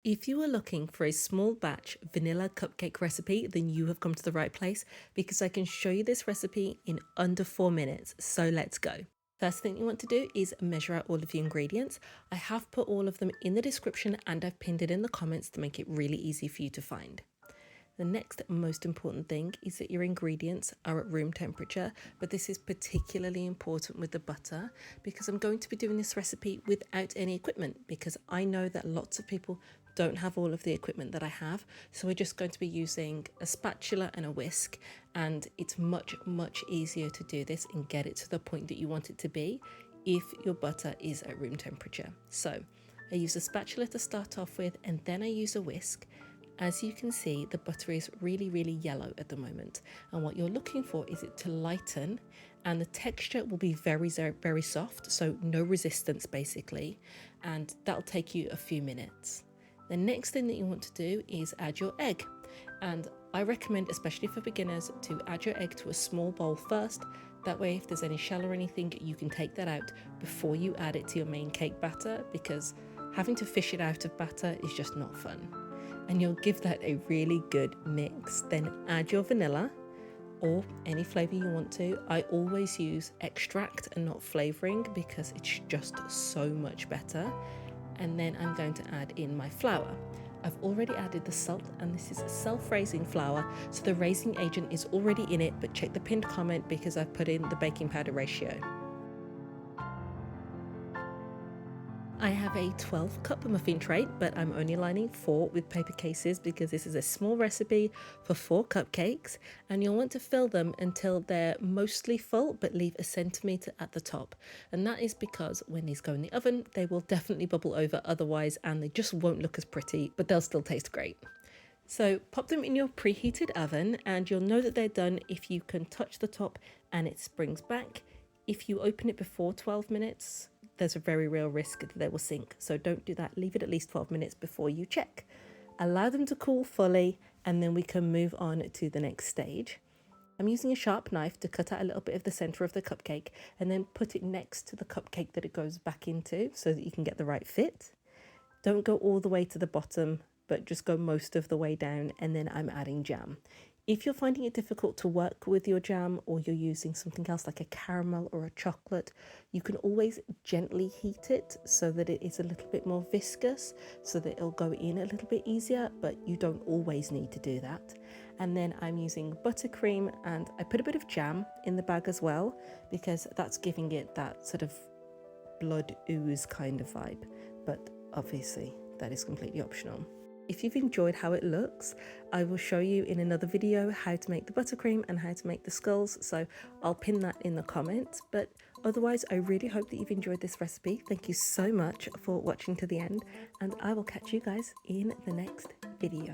If you are looking for a small batch vanilla cupcake recipe, then you have come to the right place because I can show you this recipe in under 4 minutes. So let's go. First thing you want to do is measure out all of the ingredients. I have put all of them in the description and I've pinned it in the comments to make it really easy for you to find. The next most important thing is that your ingredients are at room temperature, but this is particularly important with the butter because I'm going to be doing this recipe without any equipment because I know that lots of people don't have all of the equipment that I have. So we're just going to be using a spatula and a whisk, and it's much easier to do this and get it to the point that you want it to be if your butter is at room temperature. So I use a spatula to start off with, and then I use a whisk. As you can see, the butter is really yellow at the moment, and what you're looking for is it to lighten, and the texture will be very soft, so no resistance basically, and that'll take you a few minutes. The next thing that you want to do is add your egg, and I recommend, especially for beginners, to add your egg to a small bowl first. That way, if there's any shell or anything, you can take that out before you add it to your main cake batter, because having to fish it out of batter is just not fun. And you'll give that a really good mix. Then add your vanilla or any flavor you want to. I always use extract and not flavoring because it's just so much better. And then I'm going to add in my flour. I've already added the salt, and this is self-raising flour, so the raising agent is already in it, but check the pinned comment because I've put in the baking powder ratio. I have a 12-cup muffin tray, but I'm only lining 4 with paper cases because this is a small recipe for 4 cupcakes, and you'll want to fill them until they're mostly full, but leave a centimetre at the top. And that is because when these go in the oven, they will definitely bubble over otherwise, and they just won't look as pretty, but they'll still taste great. So pop them in your preheated oven, and you'll know that they're done if you can touch the top and it springs back. If you open it before 12 minutes, there's a very real risk that they will sink. So don't do that. Leave it at least 12 minutes before you check. Allow them to cool fully, and then we can move on to the next stage. I'm using a sharp knife to cut out a little bit of the center of the cupcake and then put it next to the cupcake that it goes back into so that you can get the right fit. Don't go all the way to the bottom, but just go most of the way down, and then I'm adding jam. If you're finding it difficult to work with your jam, or you're using something else like a caramel or a chocolate, you can always gently heat it so that it is a little bit more viscous, so that it'll go in a little bit easier, but you don't always need to do that. And then I'm using buttercream, and I put a bit of jam in the bag as well, because that's giving it that sort of blood ooze kind of vibe, but obviously that is completely optional. If you've enjoyed how it looks, I will show you in another video how to make the buttercream and how to make the skulls, so I'll pin that in the comments. But otherwise, I really hope that you've enjoyed this recipe. Thank you so much for watching to the end, and I will catch you guys in the next video.